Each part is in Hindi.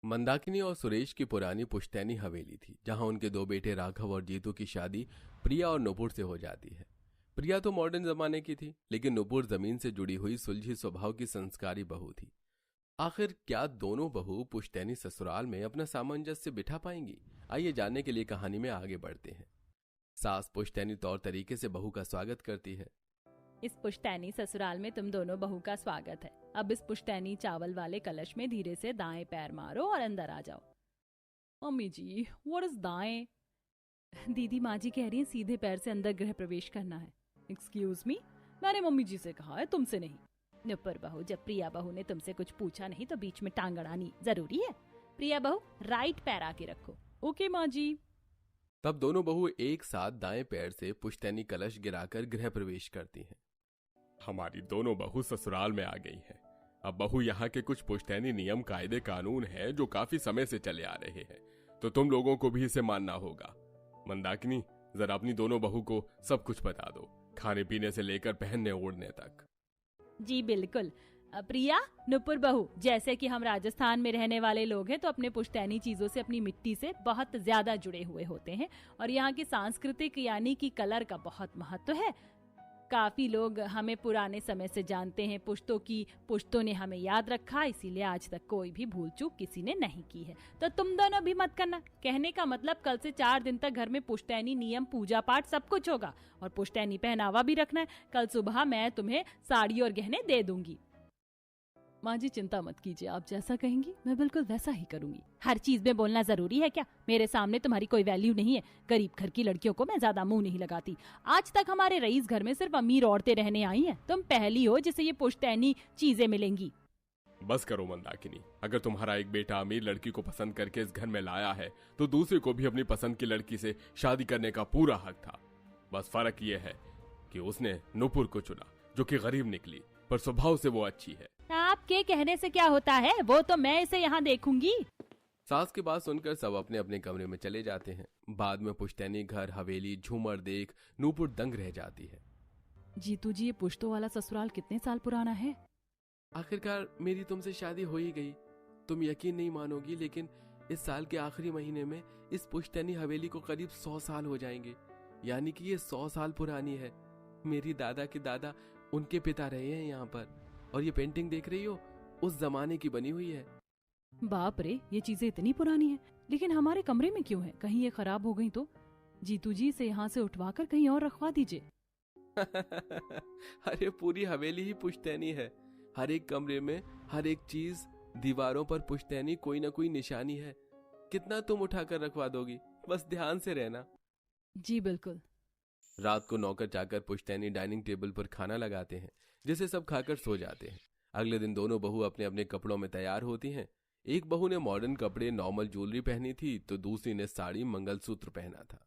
मंदाकिनी और सुरेश की पुरानी पुश्तैनी हवेली थी, जहां उनके दो बेटे राघव और जीतू की शादी प्रिया और नुपुर से हो जाती है। प्रिया तो मॉडर्न जमाने की थी, लेकिन नुपुर जमीन से जुड़ी हुई सुलझी स्वभाव की संस्कारी बहू थी। आखिर क्या दोनों बहू पुश्तैनी ससुराल में अपना सामंजस्य बिठा पाएंगी? आइए जानने के लिए कहानी में आगे बढ़ते हैं। सास पुश्तैनी तौर तरीके से बहू का स्वागत करती है। इस पुश्तैनी ससुराल में तुम दोनों बहू का स्वागत है। अब इस पुश्तैनी चावल वाले कलश में धीरे से दाएं पैर मारो और अंदर आ जाओ। मम्मी जी, व्हाट इज दाएं? दीदी माँ जी कह रही है सीधे पैर से अंदर गृह प्रवेश करना है। एक्सक्यूज मी, मैंने मम्मी जी से कहा है, तुमसे नहीं। नुपुर बहू, जब प्रिया बहू ने तुमसे कुछ पूछा नहीं तो बीच में टांग अड़ानी जरूरी है? प्रिया बहू, राइट पैर आके रखो। ओके माँ जी। तब दोनों बहू एक साथ दाएं पैर से पुश्तैनी कलश गिराकर गृह प्रवेश करती हैं। हमारी दोनों बहू ससुराल में आ गई हैं। अब बहू यहाँ के कुछ पुश्तैनी नियम कायदे कानून हैं जो काफी समय से चले आ रहे हैं, तो तुम लोगों को भी इसे मानना होगा। मंदाकिनी, जरा अपनी दोनों बहू को सब कुछ बता दो, खाने पीने से लेकर पहनने ओढ़ने तक। जी बिल्कुल। प्रिया, नुपुर बहू, जैसे कि हम राजस्थान में रहने वाले लोग हैं तो अपने पुश्तैनी चीजों से, अपनी मिट्टी से बहुत ज्यादा जुड़े हुए होते हैं और यहाँ की सांस्कृतिक यानी कि कलर का बहुत महत्व है। काफी लोग हमें पुराने समय से जानते हैं, पुश्तों ने हमें याद रखा, इसीलिए आज तक कोई भी भूल चूक किसी ने नहीं की है। तो तुम दोनों भी मत करना। कहने का मतलब कल से 4 दिन तक घर में पुश्तैनी नियम, पूजा पाठ सब कुछ होगा और पुश्तैनी पहनावा भी रखना है। कल सुबह मैं तुम्हें साड़ी और गहने दे दूंगी। माँ जी चिंता मत कीजिए, आप जैसा कहेंगी मैं बिल्कुल वैसा ही करूंगी। हर चीज में बोलना जरूरी है क्या? मेरे सामने तुम्हारी कोई वैल्यू नहीं है। गरीब घर की लड़कियों को मैं ज्यादा मुंह नहीं लगाती। आज तक हमारे रईस घर में सिर्फ अमीर औरतें रहने आई हैं। तुम पहली हो जिसे ये पुश्तैनी चीजें मिलेंगी। बस करो मंदाकिनी, अगर तुम्हारा एक बेटा अमीर लड़की को पसंद करके इस घर में लाया है तो दूसरे को भी अपनी पसंद की लड़की से शादी करने का पूरा हक था। बस फर्क ये है कि उसने नुपुर को चुना, जो कि गरीब निकली पर स्वभाव से वो अच्छी है। आपके कहने से क्या होता है, वो तो मैं इसे यहाँ देखूंगी। सास की बात सुनकर सब अपने अपने कमरे में चले जाते हैं। बाद में पुश्तैनी घर, हवेली, झूमर देख नूपुर दंग रह जाती है। जीतू जी, ये पुश्तों वाला ससुराल कितने साल पुराना है? आखिरकार मेरी तुमसे शादी हो ही गई। तुम यकीन नहीं मानोगी, लेकिन इस साल के आखिरी महीने में इस पुश्तैनी हवेली को करीब 100 साल हो जाएंगे। यानी कि ये 100 साल पुरानी है। मेरी दादा के दादा, उनके पिता रहे हैं यहाँ पर। और ये पेंटिंग देख रही हो, उस जमाने की बनी हुई है। बाप रे, ये चीजें इतनी पुरानी हैं। लेकिन हमारे कमरे में क्यों है? कहीं ये खराब हो गई तो? जीतू जी, से यहाँ से उठवाकर कहीं और रखवा दीजिए। अरे पूरी हवेली ही पुश्तैनी है। हर एक कमरे में हर एक चीज, दीवारों पर पुश्तैनी कोई ना कोई निशानी है। कितना तुम उठाकर रखवा दोगी? बस ध्यान से रहना। जी बिल्कुल। रात को नौकर चाकर पुश्तैनी डाइनिंग टेबल पर खाना लगाते हैं, जिसे सब खाकर सो जाते हैं। अगले दिन दोनों बहू अपने अपने कपड़ों में तैयार होती हैं। एक बहू ने मॉडर्न कपड़े, नॉर्मल ज्वेलरी पहनी थी, तो दूसरी ने साड़ी, मंगलसूत्र पहना था।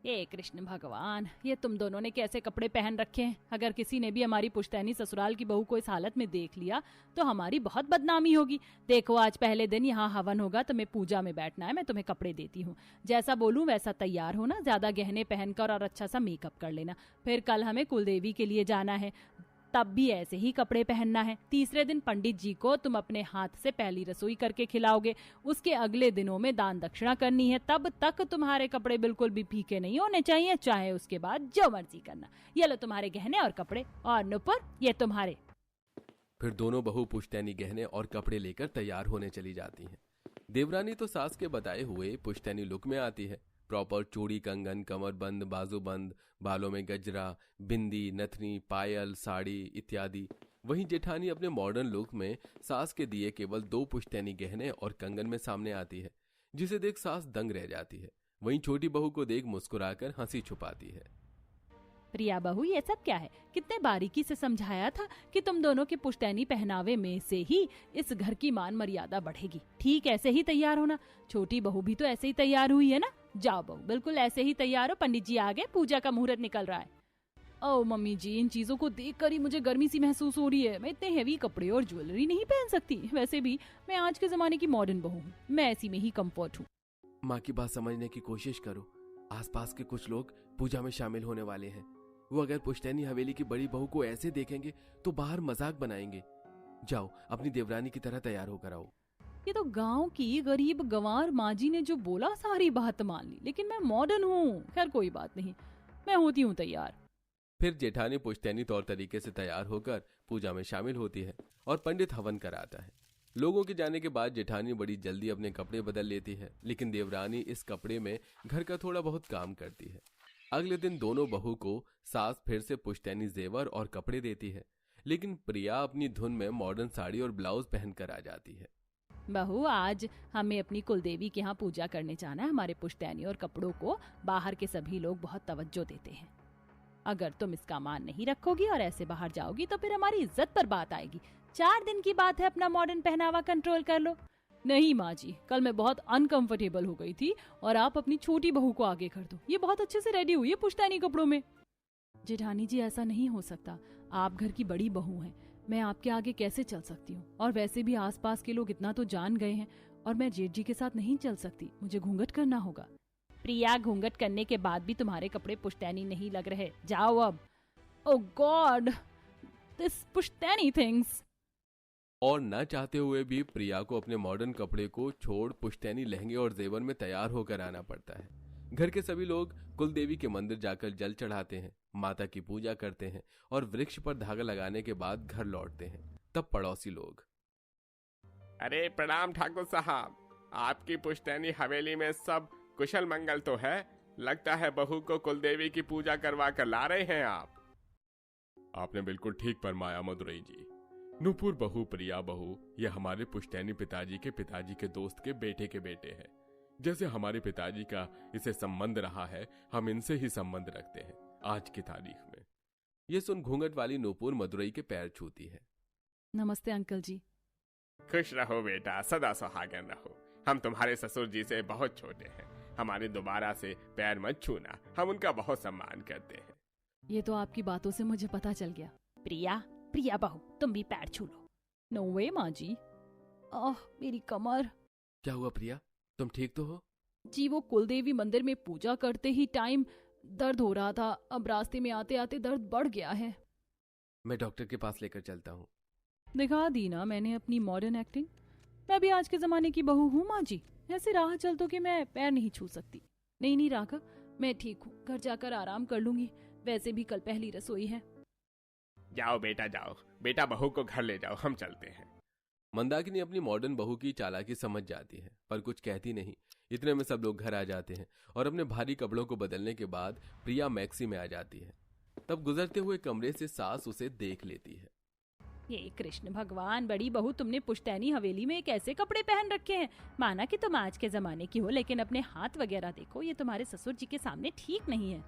हे कृष्ण भगवान, ये तुम दोनों ने कैसे कपड़े पहन रखे हैं? अगर किसी ने भी हमारी पुश्तैनी ससुराल की बहू को इस हालत में देख लिया तो हमारी बहुत बदनामी होगी। देखो, आज पहले दिन यहाँ हवन होगा, तुम्हें पूजा में बैठना है। मैं तुम्हें कपड़े देती हूँ, जैसा बोलूं वैसा तैयार होना, ज्यादा गहने पहनकर और अच्छा सा मेकअप कर लेना। फिर कल हमें कुलदेवी के लिए जाना है, तब भी ऐसे ही कपड़े पहनना है। तीसरे दिन पंडित जी को तुम अपने हाथ से पहली रसोई करके खिलाओगे। उसके अगले दिनों में दान दक्षिणा करनी है। तब तक तुम्हारे कपड़े बिल्कुल भी फीके नहीं होने चाहिए, चाहे उसके बाद जो मर्जी करना। ये लो तुम्हारे गहने और कपड़े, और नुपुर ये तुम्हारे। फिर दोनों बहू पुश्तैनी गहने और कपड़े लेकर तैयार होने चली जाती हैं। देवरानी तो सास के बताए हुए पुश्तैनी लुक में आती है। प्रॉपर चूड़ी, कंगन, कमरबंद, बाजूबंद, बालों में गजरा, बिंदी, नथनी, पायल, साड़ी इत्यादि। वहीं जेठानी अपने मॉडर्न लुक में सास के दिए केवल 2 पुश्तैनी गहने और कंगन में सामने आती है, जिसे देख सास दंग रह जाती है। वहीं छोटी बहू को देख मुस्कुराकर हंसी छुपाती है। प्रिया बहू, ये सब क्या है? कितने बारीकी से समझाया था कि तुम दोनों के पुश्तैनी पहनावे में से ही इस घर की मान मर्यादा बढ़ेगी। ठीक ऐसे ही तैयार होना। छोटी बहू भी तो ऐसे ही तैयार हुई है ना? जाओ बहू, बिल्कुल ऐसे ही तैयार हो। पंडित जी आ गए, पूजा का मुहूर्त निकल रहा है। ओ मम्मी जी, इन चीजों को देखकर ही मुझे गर्मी सी महसूस हो रही है। मैं इतने हेवी कपड़े और ज्वेलरी नहीं पहन सकती। वैसे भी मैं आज के जमाने की मॉडर्न बहू हूँ, मैं ऐसी में ही कम्फर्ट हूँ। माँ की बात समझने की कोशिश करो। आसपास के कुछ लोग पूजा में शामिल होने वाले हैं। वो अगर पुश्तैनी हवेली की बड़ी बहू को ऐसे देखेंगे तो बाहर मजाक बनाएंगे। जाओ, अपनी देवरानी की तरह तैयार होकर आओ। ये तो गांव की गरीब गंवार माँ जी ने जो बोला सारी बात मान ली, लेकिन मैं मॉडर्न हूँ। खैर कोई बात नहीं, मैं होती हूँ तैयार। फिर जेठानी पुश्तैनी तौर तरीके से तैयार होकर पूजा में शामिल होती है और पंडित हवन कराता है। लोगों के जाने के बाद जेठानी बड़ी जल्दी अपने कपड़े बदल लेती है, लेकिन देवरानी इस कपड़े में घर का थोड़ा बहुत काम करती है। अगले दिन दोनों बहू को सास फिर से पुश्तैनी जेवर और कपड़े देती है, लेकिन प्रिया अपनी धुन में मॉडर्न साड़ी और ब्लाउज पहनकर आ जाती है। बहू, आज हमें अपनी कुलदेवी के यहाँ पूजा करने जाना है। हमारे पुश्तैनी और कपड़ों को बाहर के सभी लोग बहुत तवज्जो देते हैं। अगर तुम इसका मान नहीं रखोगी और ऐसे बाहर जाओगी तो फिर हमारी इज्जत पर बात आएगी। 4 दिन की बात है, अपना मॉडर्न पहनावा कंट्रोल कर लो। नहीं माँ जी, कल मैं बहुत अनकंफर्टेबल हो गई थी और आप अपनी छोटी बहू को आगे कर दो। ये बहुत अच्छे से रेडी हुई है पुश्तैनी कपड़ों में। जेठानी जी, ऐसा नहीं हो सकता। आप घर की बड़ी बहू हैं, मैं आपके आगे कैसे चल सकती हूँ? और वैसे भी आसपास के लोग इतना तो जान गए हैं और मैं जेठ जी के साथ नहीं चल सकती। मुझे घूंघट करना होगा। प्रिया, घूंघट करने के बाद भी तुम्हारे कपड़े पुश्तैनी नहीं लग रहे। जाओ अब। ओह गॉड, दिस पुश्तैनी थिंग्स। और न चाहते हुए भी प्रिया को अपने मॉडर्न कपड़े को छोड़ पुश्तैनी लहंगे और जेवर में तैयार होकर आना पड़ता है। घर के सभी लोग कुलदेवी के मंदिर जाकर जल चढ़ाते हैं, माता की पूजा करते हैं और वृक्ष पर धागा लगाने के बाद घर लौटते हैं। तब पड़ोसी लोग, अरे प्रणाम ठाकुर साहब, आपकी पुश्तैनी हवेली में सब कुशल मंगल तो है? लगता है बहू को कुलदेवी की पूजा करवा कर ला रहे हैं आप। आपने बिल्कुल ठीक फरमाया मदुरई जी। नूपुर बहू, प्रिया बहू, ये हमारे पुश्तैनी पिताजी के दोस्त के बेटे हैं। जैसे हमारे पिताजी का इसे संबंध रहा है, हम इनसे ही संबंध रखते हैं आज की तारीख में। ये सुन घूंघट वाली नूपुर मदुरई के पैर छूती है। नमस्ते अंकल जी। खुश रहो बेटा, सदा सुहागन रहो। हम तुम्हारे ससुर जी से बहुत छोटे हैं, हमारे दोबारा से पैर मत छूना, हम उनका बहुत सम्मान करते हैं। ये तो आपकी बातों से मुझे पता चल गया। प्रिया बहू, तुम भी पैर छू लो। नो वे माँ जी। मेरी कमर। क्या हुआ प्रिया, तुम ठीक तो हो? जी, वो कुलदेवी मंदिर में पूजा करते ही टाइम दर्द हो रहा था। अब रास्ते में आते आते दर्द बढ़ गया है। मैं डॉक्टर के पास लेकर चलता हूँ। दिखा दी ना मैंने अपनी मॉडर्न एक्टिंग। मैं भी आज के जमाने की बहू हूँ माँ जी। ऐसे राह चलतों के मैं पैर नहीं छू सकती। नहीं राघव, मैं ठीक हूँ, घर जाकर आराम कर लूंगी। वैसे भी कल पहली रसोई है। जाओ बेटा जाओ, बेटा बहू को घर ले जाओ, हम चलते हैं। मंदाकिनी अपनी मॉडर्न बहू की चालाकी समझ जाती है, पर कुछ कहती नहीं। इतने में सब लोग घर आ जाते हैं और अपने भारी कपड़ों को बदलने के बाद प्रिया मैक्सी में आ जाती है। तब गुजरते हुए कमरे से सास उसे देख लेती है। ये कृष्ण भगवान, बड़ी बहू, तुमने पुश्तैनी हवेली में कैसे कपड़े पहन रखे हैं? माना कि तुम आज के जमाने की हो, लेकिन अपने हाथ वगैरह देखो, ये तुम्हारे ससुर जी के सामने ठीक नहीं है।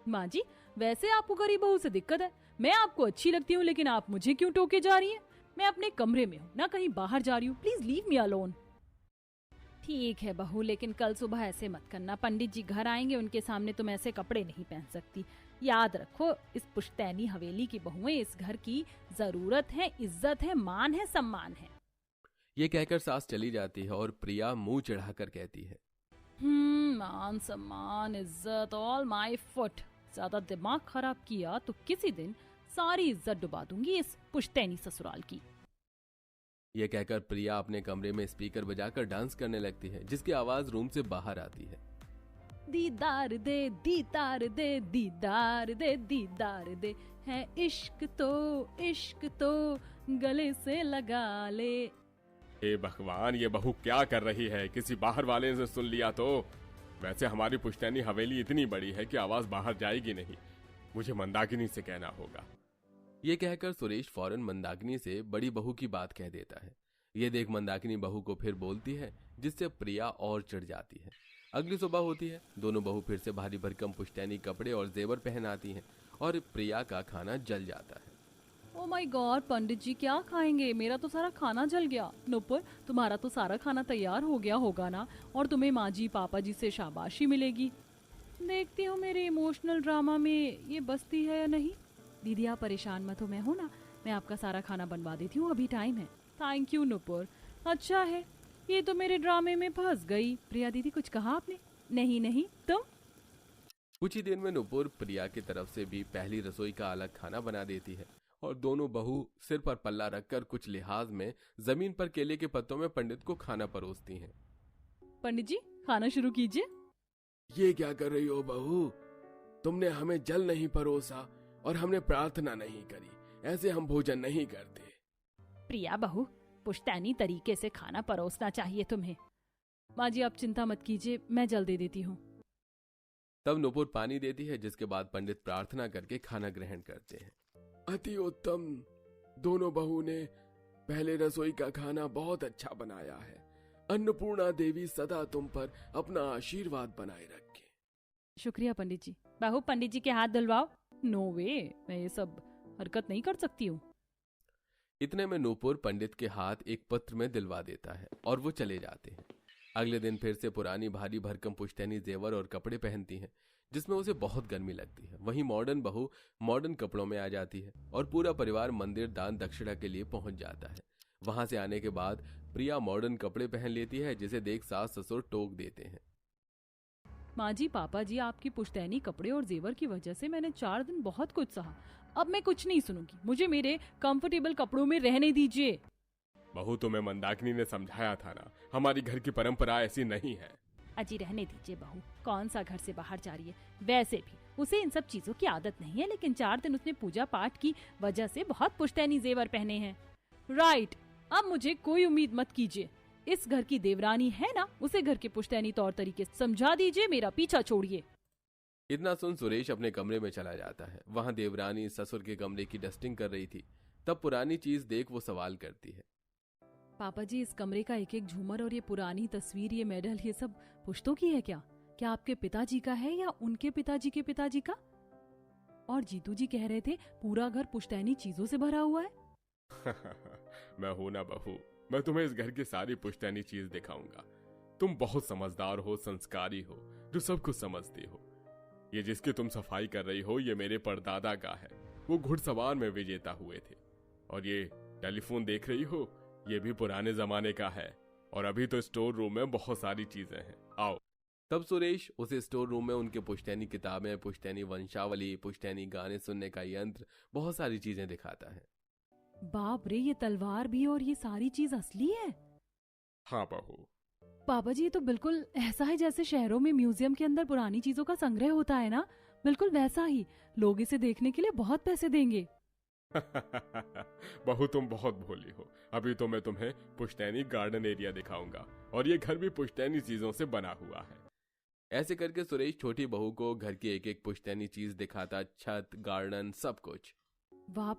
माँ जी, वैसे आपको गरीब बहू से दिक्कत है। मैं आपको अच्छी लगती हूँ, लेकिन आप मुझे क्यों टोके जा रही हैं? मैं अपने कमरे में हूँ, ना कहीं बाहर जा रही हूँ। Please leave me alone. ठीक है बहू, लेकिन कल सुबह ऐसे मत करना। पंडित जी घर आएंगे, उनके सामने तुम ऐसे कपड़े नहीं पहन सकती। याद रखो, इस पुश्तैनी हवेली की बहुएं इस घर की जरूरत है, इज्जत है, मान है, सम्मान है। ये कहकर सास चली जाती है और प्रिया मुंह चढ़ाकर कहती है, मान, सम्मान, इज्जत, ऑल माय फुट। ज्यादा दिमाग खराब किया तो किसी दिन सारी इज्जत डुबा दूंगी इस पुश्तैनी ससुराल की। ये कहकर प्रिया अपने कमरे में स्पीकर बजाकर डांस करने लगती है, जिसकी आवाज रूम से बाहर आती है। दीदार दे, दीदार दे, दीदार दे, दीदार दे, है इश्क तो गले से लगा ले। हे भगवान, ये बहू क्या कर रही है? किसी बाहर वाले ने सुन लिया तो? वैसे हमारी पुश्तैनी हवेली इतनी बड़ी है कि आवाज बाहर जाएगी नहीं। मुझे मंदाकिनी से कहना होगा। ये कहकर सुरेश फौरन मंदाकिनी से बड़ी बहू की बात कह देता है। ये देख मंदाकिनी बहू को फिर बोलती है, जिससे प्रिया और चढ़ जाती है। अगली सुबह होती है, दोनों बहू फिर से भारी भरकम पुश्तैनी कपड़े और जेवर पहन आती हैं और प्रिया का खाना जल जाता है। ओ माय गॉड, पंडित जी क्या खाएंगे? मेरा तो सारा खाना जल गया। नुपुर, तुम्हारा तो सारा खाना तैयार हो गया होगा ना, और तुम्हें माँ जी पापा जी से शाबाशी मिलेगी। देखती हूँ मेरे इमोशनल ड्रामा में ये बसती है या नहीं। दीदी आप परेशान मत हो, मैं हूँ ना, मैं आपका सारा खाना बनवा देती हूँ, अभी टाइम है। Thank you Nupur. अच्छा है, ये तो मेरे ड्रामे में फंस गई। प्रिया दीदी कुछ कहा आपने? नहीं तुम? कुछ ही देर में नुपुर प्रिया की तरफ से भी पहली रसोई का अलग खाना बना देती है और दोनों बहू सिर पर पल्ला रखकर कुछ लिहाज में जमीन पर केले के पत्तों में पंडित को खाना परोसती हैं। पंडित जी खाना शुरू कीजिए। ये क्या कर रही हो बहू? तुमने हमें जल नहीं परोसा और हमने प्रार्थना नहीं करी, ऐसे हम भोजन नहीं करते। प्रिया बहू, पुश्तैनी तरीके से खाना परोसना चाहिए तुम्हें। माँ जी आप चिंता मत कीजिए, मैं जल दे देती हूँ। तब नुपुर पानी देती है, जिसके बाद पंडित प्रार्थना करके खाना ग्रहण करते हैं। अति उत्तम, दोनों बहू ने पहले रसोई का खाना बहुत अच्छा बनाया है। अन्नपूर्णा देवी सदा तुम पर अपना आशीर्वाद बनाए रखे। शुक्रिया पंडित जी। बहू पंडित जी के हाथ धुलवाओ। नो वे, मैं ये सब हरकत नहीं कर सकती हूँ। इतने में नूपुर पंडित के हाथ एक पत्र में दिलवा देता है और वो चले जाते हैं। अगले दिन फिर से पुरानी भारी भरकम पुश्तैनी जेवर और कपड़े पहनती हैं, जिसमें उसे बहुत गर्मी लगती है। वहीं मॉडर्न बहू मॉडर्न कपड़ों में आ जाती है और पूरा परिवार मंदिर दान दक्षिणा के लिए पहुंच जाता है। वहां से आने के बाद प्रिया मॉडर्न कपड़े पहन लेती है, जिसे देख सास ससुर टोक देते हैं। माँ जी पापा जी, आपकी पुश्तैनी कपड़े और जेवर की वजह से मैंने 4 दिन बहुत कुछ सहा। अब मैं कुछ नहीं सुनूंगी, मुझे मेरे कंफर्टेबल कपड़ों में रहने दीजिए। बहू तुम्हें मंदाकिनी ने समझाया था ना, हमारी घर की परंपरा ऐसी नहीं है। अजी रहने दीजिए बहू, कौन सा घर से बाहर जा रही है। वैसे भी उसे इन सब चीजों की आदत नहीं है, लेकिन 4 दिन उसने पूजा पाठ की वजह से बहुत पुश्तैनी जेवर पहने हैं। राइट, अब मुझे कोई उम्मीद मत कीजिए। इस घर की देवरानी है ना, उसे घर के पुश्तैनी तौर तरीके समझा दीजिए, मेरा पीछा छोड़िए। इतना सुन सुरेश अपने कमरे में चला जाता है। वहां देवरानी ससुर के कमरे की डस्टिंग कर रही थी। तब पुरानी चीज देख वो सवाल करती है। पापा जी, इस कमरे का एक एक झूमर और ये पुरानी तस्वीर, ये मेडल, ये सब पुश्तों की है क्या? क्या आपके पिताजी का है या उनके पिताजी के पिताजी का? और जीतू जी कह रहे थे पूरा घर पुश्तैनी चीजों से भरा हुआ है। मैं हूं ना बहू, मैं तुम्हें इस घर की सारी पुश्तैनी चीज दिखाऊंगा। तुम बहुत समझदार हो, संस्कारी हो, जो सब कुछ समझती हो। ये जिसकी तुम सफाई कर रही हो, ये मेरे परदादा का है। वो घुड़सवार में विजेता हुए थे। और ये टेलीफोन देख रही हो, ये भी पुराने जमाने का है। और अभी तो स्टोर रूम में बहुत सारी चीजें हैं, आओ। तब सुरेश उसे स्टोर रूम में उनके पुश्तैनी किताबें, पुश्तैनी वंशावली, पुश्तैनी गाने सुनने का यंत्र, बहुत सारी चीजें दिखाता है। बाप रे, ये तलवार भी और ये सारी चीज असली है? हाँ बहू। पापा जी, ये तो बिल्कुल ऐसा है जैसे शहरों में म्यूजियम के अंदर पुरानी चीजों का संग्रह होता है ना, बिल्कुल वैसा ही। लोग इसे देखने के लिए बहुत पैसे देंगे। बहू तुम बहुत भोली हो। अभी तो मैं तुम्हें पुश्तैनी गार्डन एरिया दिखाऊंगा, और ये घर भी पुश्तैनी चीजों से बना हुआ है। ऐसे करके सुरेश छोटी बहू को घर की एक एक पुश्तैनी चीज दिखाता, छत, गार्डन, सब कुछ। वाह